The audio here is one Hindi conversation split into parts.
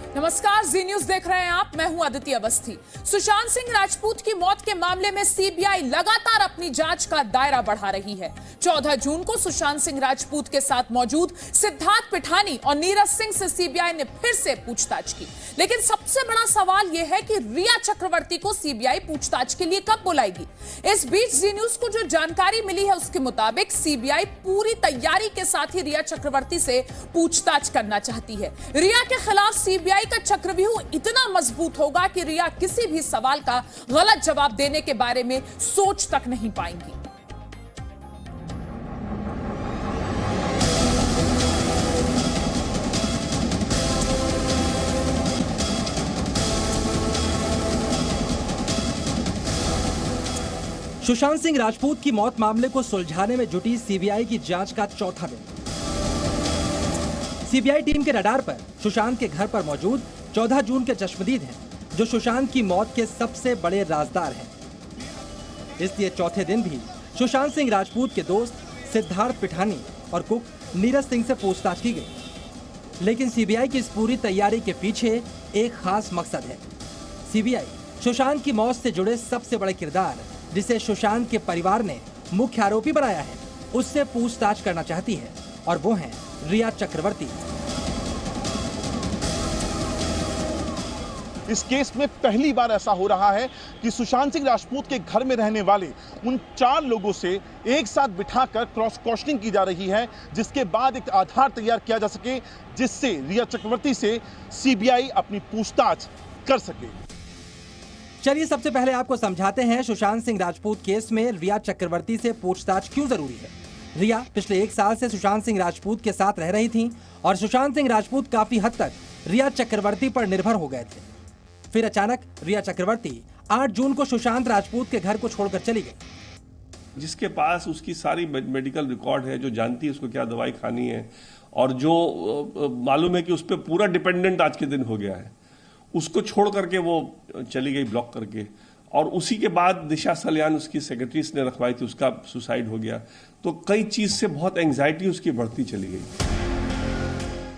नमस्कार, जी न्यूज देख रहे हैं आप। मैं हूं अदिति अवस्थी। सुशांत सिंह राजपूत की मौत के मामले में सीबीआई लगातार अपनी जांच का दायरा बढ़ा रही है। 14 जून को सुशांत सिंह राजपूत के साथ मौजूद सिद्धार्थ पिठानी और नीरज सिंह से सीबीआई ने फिर से पूछताछ की। लेकिन सबसे बड़ा सवाल यह है कि रिया चक्रवर्ती को सीबीआई पूछताछ के लिए कब बुलाएगी। इस बीच जी न्यूज को जो जानकारी मिली है उसके मुताबिक सीबीआई पूरी तैयारी के साथ ही रिया चक्रवर्ती से पूछताछ करना चाहती है। रिया के खिलाफ सीबीआई का चक्रव्यूह इतना मजबूत होगा कि रिया किसी भी सवाल का गलत जवाब देने के बारे में सोच तक नहीं पाएंगी। सुशांत सिंह राजपूत की मौत मामले को सुलझाने में जुटी सीबीआई की जांच का चौथा दिन। सीबीआई टीम के रडार पर सुशांत के घर पर मौजूद 14 जून के चश्मदीद हैं, जो सुशांत की मौत के सबसे बड़े राजदार हैं। इसलिए चौथे दिन भी सुशांत सिंह राजपूत के दोस्त सिद्धार्थ पिठानी और कुक नीरज सिंह से पूछताछ की गई। लेकिन सीबीआई की इस पूरी तैयारी के पीछे एक खास मकसद है। सीबीआई सुशांत की मौत से जुड़े सबसे बड़े किरदार, जिसे सुशांत के परिवार ने मुख्य आरोपी बनाया है, उससे पूछताछ करना चाहती है, और वो हैं रिया चक्रवर्ती। इस केस में पहली बार ऐसा हो रहा है कि सुशांत सिंह राजपूत के घर में रहने वाले उन 4 लोगों से एक साथ बिठाकर क्रॉस क्वेश्चनिंग की जा रही है, जिसके बाद एक आधार तैयार किया जा सके जिससे रिया चक्रवर्ती से सीबीआई अपनी पूछताछ कर सके। चलिए सबसे पहले आपको समझाते हैं सुशांत सिंह राजपूत केस में रिया चक्रवर्ती से पूछताछ क्यों जरूरी है। रिया पिछले 1 साल से सुशांत सिंह राजपूत के साथ रह रही थीं और सुशांत सिंह राजपूत काफी हद तक रिया चक्रवर्ती पर निर्भर हो गए थे। फिर अचानक रिया चक्रवर्ती 8 जून को सुशांत राजपूत के घर को छोड़कर चली गई। जिसके पास उसकी सारी मेडिकल रिकॉर्ड है, जो जानती है उसको क्या दवाई खानी है, और जो मालूम है कि उस पर पूरा डिपेंडेंट आज के दिन हो गया है, उसको छोड़ करके वो चली गई ब्लॉक करके। और उसी के बाद दिशा सल्यान उसकी सेक्रेटरीज ने रखवाई थी, उसका सुसाइड हो गया। तो कई चीज से बहुत एंग्जाइटी उसकी बढ़ती चली गई।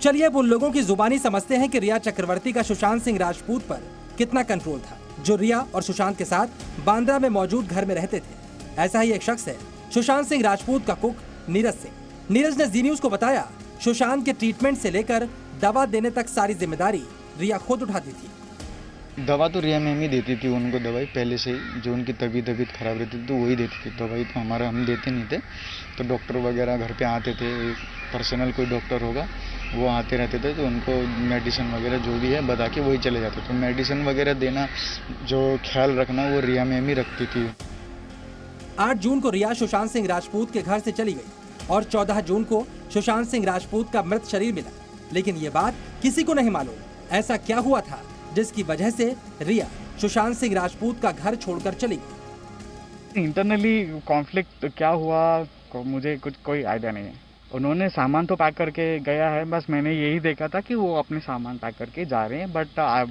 चलिए अब उन लोगों की जुबानी समझते हैं कि रिया चक्रवर्ती का सुशांत सिंह राजपूत पर कितना कंट्रोल था, जो रिया और सुशांत के साथ बांद्रा में मौजूद घर में रहते थे। ऐसा ही एक शख्स है सुशांत सिंह राजपूत का कुक नीरज सिंह। नीरज ने जी न्यूज को बताया, सुशांत के ट्रीटमेंट से लेकर दवा देने तक सारी जिम्मेदारी रिया खुद उठाती थी। दवा तो रिया मैम ही देती थी उनको, दवाई पहले से ही, जो उनकी तबीयत खराब रहती थी तो वही देती थी। दवाई तो हम देते नहीं थे, तो डॉक्टर वगैरह घर पे आते थे, पर्सनल कोई डॉक्टर होगा वो आते रहते थे, तो उनको मेडिसिन वगैरह जो भी है बता के वही चले जाते। तो मेडिसिन वगैरह देना, जो ख्याल रखना, वो रिया मैम ही रखती थी। 8 जून को रिया सुशांत सिंह राजपूत के घर से चली गई और 14 जून को सुशांत सिंह राजपूत का मृत शरीर मिला। लेकिन ये बात किसी को नहीं मालूम, ऐसा क्या हुआ था जिसकी वजह से रिया सुशांत सिंह राजपूत का घर छोड़कर चली गई। इंटरनली कॉन्फ्लिक्ट क्या हुआ मुझे कोई आइडिया नहीं है। उन्होंने सामान तो पैक करके गया है, बस मैंने यही देखा था कि वो अपने सामान पैक करके जा रहे हैं। But I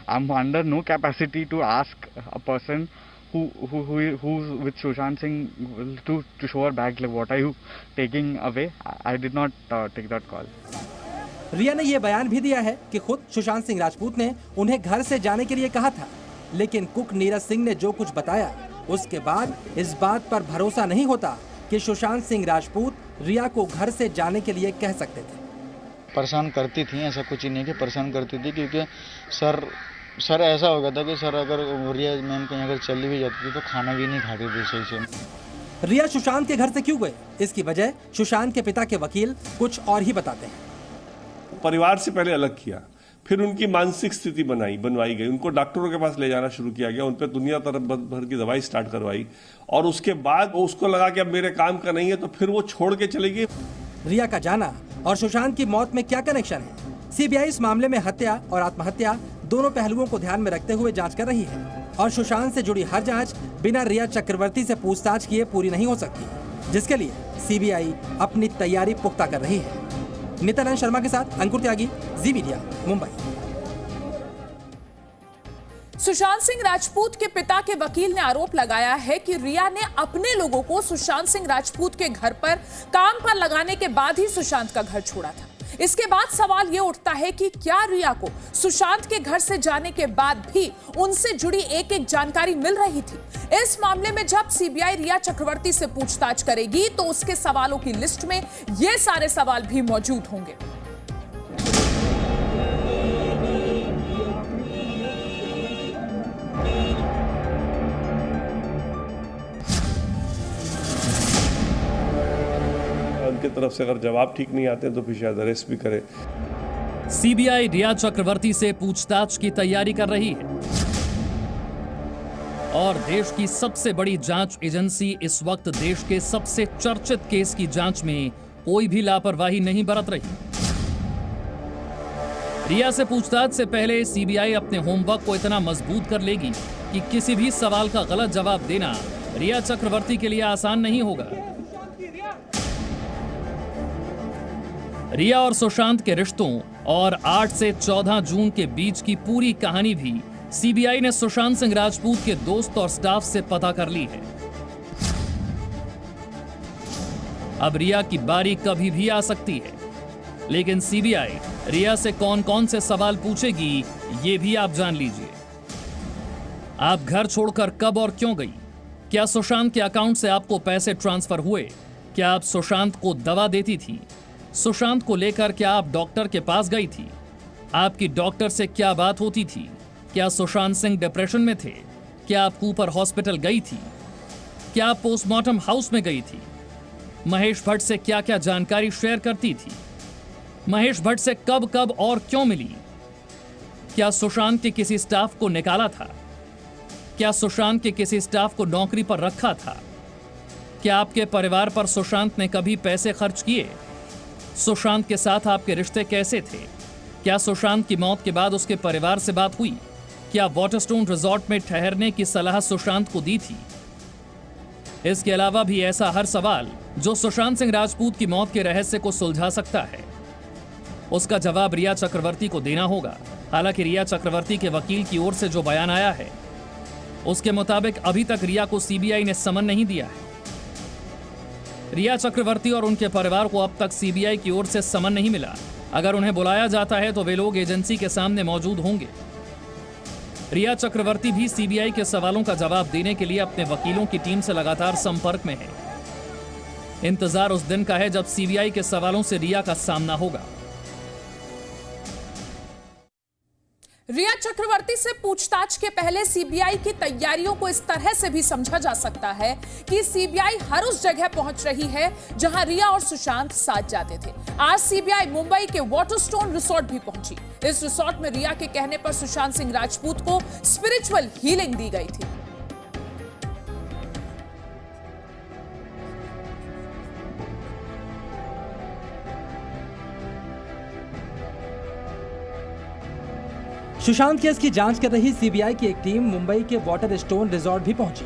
am under no capacity to ask a person who with Sushant Singh to show her bag, like what are you taking away? I did not take that call. रिया ने यह बयान भी दिया है कि खुद सुशांत सिंह राजपूत ने उन्हें घर से जाने के लिए कहा था, लेकिन कुक नीरज सिंह ने जो कुछ बताया उसके बाद इस बात पर भरोसा नहीं होता कि सुशांत सिंह राजपूत रिया को घर से जाने के लिए कह सकते थे। परेशान करती थी, ऐसा कुछ ही नहीं कि परेशान करती थी, क्योंकि सर ऐसा हो गया था कि सर अगर रिया मैम कहीं अगर चली भी जाती थी तो खाना भी नहीं खाती थी सही से। रिया सुशांत के घर से क्यों गए, इसकी वजह सुशांत के पिता के वकील कुछ और ही बताते हैं। परिवार से पहले अलग किया, फिर उनकी मानसिक स्थिति बनवाई गई, उनको डॉक्टरों के पास ले जाना शुरू किया गया, उन पर दुनिया भर की दवाई स्टार्ट करवाई, और उसके बाद उसको लगा कि अब मेरे काम का नहीं है, तो फिर वो छोड़ के चली गई। रिया का जाना और सुशांत की मौत में क्या कनेक्शन है? सीबीआई इस मामले में हत्या और आत्महत्या दोनों पहलुओं को ध्यान में रखते हुए जांच कर रही है, और सुशांत से जुड़ी हर जांच बिना रिया चक्रवर्ती से पूछताछ किए पूरी नहीं हो सकती, जिसके लिए सीबीआई अपनी तैयारी पुख्ता कर रही है। नित्यानंद शर्मा के साथ अंकुर त्यागी, जी मीडिया, मुंबई। सुशांत सिंह राजपूत के पिता के वकील ने आरोप लगाया है कि रिया ने अपने लोगों को सुशांत सिंह राजपूत के घर पर काम पर लगाने के बाद ही सुशांत का घर छोड़ा था। इसके बाद सवाल यह उठता है कि क्या रिया को सुशांत के घर से जाने के बाद भी उनसे जुड़ी एक एक जानकारी मिल रही थी? इस मामले में जब सीबीआई रिया चक्रवर्ती से पूछताछ करेगी तो उसके सवालों की लिस्ट में ये सारे सवाल भी मौजूद होंगे। उनकी तरफ से अगर जवाब ठीक नहीं आते तो फिर शायद अरेस्ट भी करे। सीबीआई रिया चक्रवर्ती से पूछताछ की तैयारी कर रही है और देश की सबसे बड़ी जांच एजेंसी इस वक्त देश के सबसे चर्चित केस की जांच में कोई भी लापरवाही नहीं बरत रही। रिया से पूछताछ से पहले सीबीआई अपने होमवर्क को इतना मजबूत कर लेगी कि किसी भी सवाल का गलत जवाब देना रिया चक्रवर्ती के लिए आसान नहीं होगा। रिया और सुशांत के रिश्तों और 8 से 14 जून के बीच की पूरी कहानी भी सीबीआई ने सुशांत सिंह राजपूत के दोस्त और स्टाफ से पता कर ली है। अब रिया की बारी कभी भी आ सकती है, लेकिन सीबीआई रिया से कौन कौन से सवाल पूछेगी ये भी आप जान लीजिए। आप घर छोड़कर कब और क्यों गई? क्या सुशांत के अकाउंट से आपको पैसे ट्रांसफर हुए? क्या आप सुशांत को दवा देती थी? सुशांत को लेकर क्या आप डॉक्टर के पास गई थी? आपकी डॉक्टर से क्या बात होती थी? क्या सुशांत सिंह डिप्रेशन में थे? क्या आप कूपर हॉस्पिटल गई थी? क्या आप पोस्टमार्टम हाउस में गई थी? महेश भट्ट से क्या क्या जानकारी शेयर करती थी? महेश भट्ट से कब कब और क्यों मिली? क्या सुशांत के किसी स्टाफ को निकाला था? क्या सुशांत के किसी स्टाफ को नौकरी पर रखा था? क्या आपके परिवार पर सुशांत ने कभी पैसे खर्च किए? सुशांत के साथ आपके रिश्ते कैसे थे? क्या सुशांत की मौत के बाद उसके परिवार से बात हुई? क्या वाटरस्टोन रिजॉर्ट में ठहरने की सलाह सुशांत को दी थी? इसके अलावा भी ऐसा हर सवाल जो सुशांत सिंह राजपूत की मौत के रहस्य को सुलझा सकता है, उसका जवाब रिया चक्रवर्ती को देना होगा। हालांकि रिया चक्रवर्ती के वकील की ओर से जो बयान आया है उसके मुताबिक अभी तक रिया को सीबीआई ने समन नहीं दिया है। रिया चक्रवर्ती और उनके परिवार को अब तक सीबीआई की ओर से समन नहीं मिला। अगर उन्हें बुलाया जाता है तो वे लोग एजेंसी के सामने मौजूद होंगे। रिया चक्रवर्ती भी सीबीआई के सवालों का जवाब देने के लिए अपने वकीलों की टीम से लगातार संपर्क में है। इंतजार उस दिन का है जब सीबीआई के सवालों से रिया का सामना होगा। रिया चक्रवर्ती से पूछताछ के पहले सीबीआई की तैयारियों को इस तरह से भी समझा जा सकता है कि सीबीआई हर उस जगह पहुंच रही है जहां रिया और सुशांत साथ जाते थे। आज सीबीआई मुंबई के वाटरस्टोन रिसोर्ट भी पहुंची। इस रिसोर्ट में रिया के कहने पर सुशांत सिंह राजपूत को स्पिरिचुअल हीलिंग दी गई थी। सुशांत केस की जांच कर रही सीबीआई की एक टीम मुंबई के वाटरस्टोन रिजॉर्ट भी पहुंची,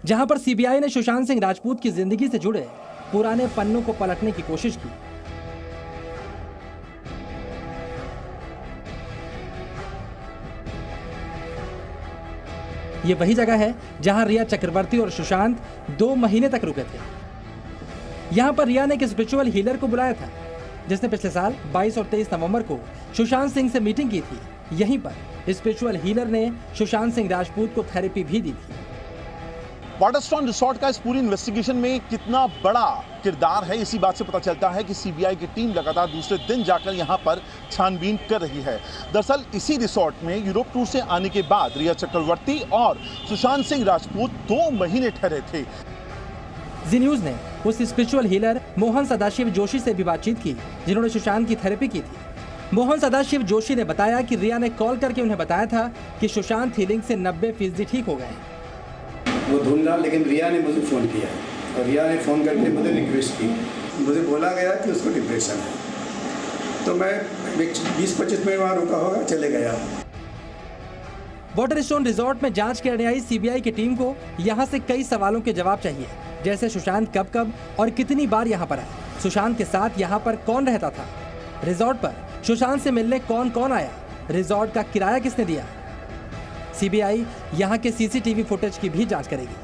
जहां पर सीबीआई ने सुशांत सिंह राजपूत की जिंदगी से जुड़े पुराने पन्नों को पलटने की कोशिश की। ये वही जगह है जहां रिया चक्रवर्ती और सुशांत 2 महीने तक रुके थे। यहां पर रिया ने एक स्पिरिचुअल हीलर को बुलाया था, जिसने पिछले साल 22 और 23 नवंबर को सुशांत सिंह से मीटिंग की थी। यहीं पर स्पिरिचुअल हीलर ने सुशांत सिंह राजपूत को थेरेपी भी दी थी। वाटरस्टोन रिसोर्ट का इस पूरी इन्वेस्टिगेशन में कितना बड़ा किरदार है, इसी बात से पता चलता है कि सीबीआई की टीम लगातार दूसरे दिन जाकर यहां पर छानबीन कर रही है। दरअसल इसी रिसोर्ट में यूरोप टूर से आने के बाद रिया चक्रवर्ती और सुशांत सिंह राजपूत 2 महीने ठहरे थे। जी न्यूज ने उस स्पिरिचुअल हीलर मोहन सदाशिव जोशी से भी बातचीत की, जिन्होंने सुशांत की थेरेपी की थी। मोहन सदाशिव जोशी ने बताया कि रिया ने कॉल करके उन्हें बताया था कि सुशांत हीलिंग से 90% ठीक हो गए। वो ढूंढना, लेकिन रिया ने मुझे फ़ोन किया और रिया ने फ़ोन करके मुझे रिक्वेस्ट की। मुझे बोला गया कि उसको डिप्रेशन है, तो मैं 20-25 मिनट वहाँ रुका होगा, चले गया। वाटरस्टोन रिजॉर्ट में जांच करने आई सीबीआई की टीम को यहां से कई सवालों के जवाब चाहिए, जैसे सुशांत कब और कितनी बार यहां पर आया, सुशांत के साथ यहां पर कौन रहता था, रिजॉर्ट पर सुशांत से मिलने कौन कौन आया, रिजॉर्ट का किराया किसने दिया। सीबीआई यहां के सीसीटीवी फुटेज की भी जांच करेगी।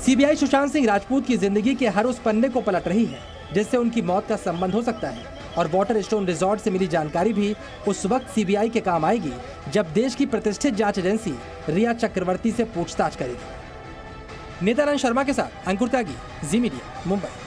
सीबीआई सुशांत सिंह राजपूत की जिंदगी के हर उस पन्ने को पलट रही है जिससे उनकी मौत का संबंध हो सकता है। और वाटर स्टोन रिजॉर्ट से मिली जानकारी भी उस वक्त सीबीआई के काम आएगी जब देश की प्रतिष्ठित जांच एजेंसी रिया चक्रवर्ती से पूछताछ करेगी। नेताराम शर्मा के साथ अंकुर त्यागी, जी मीडिया, मुंबई।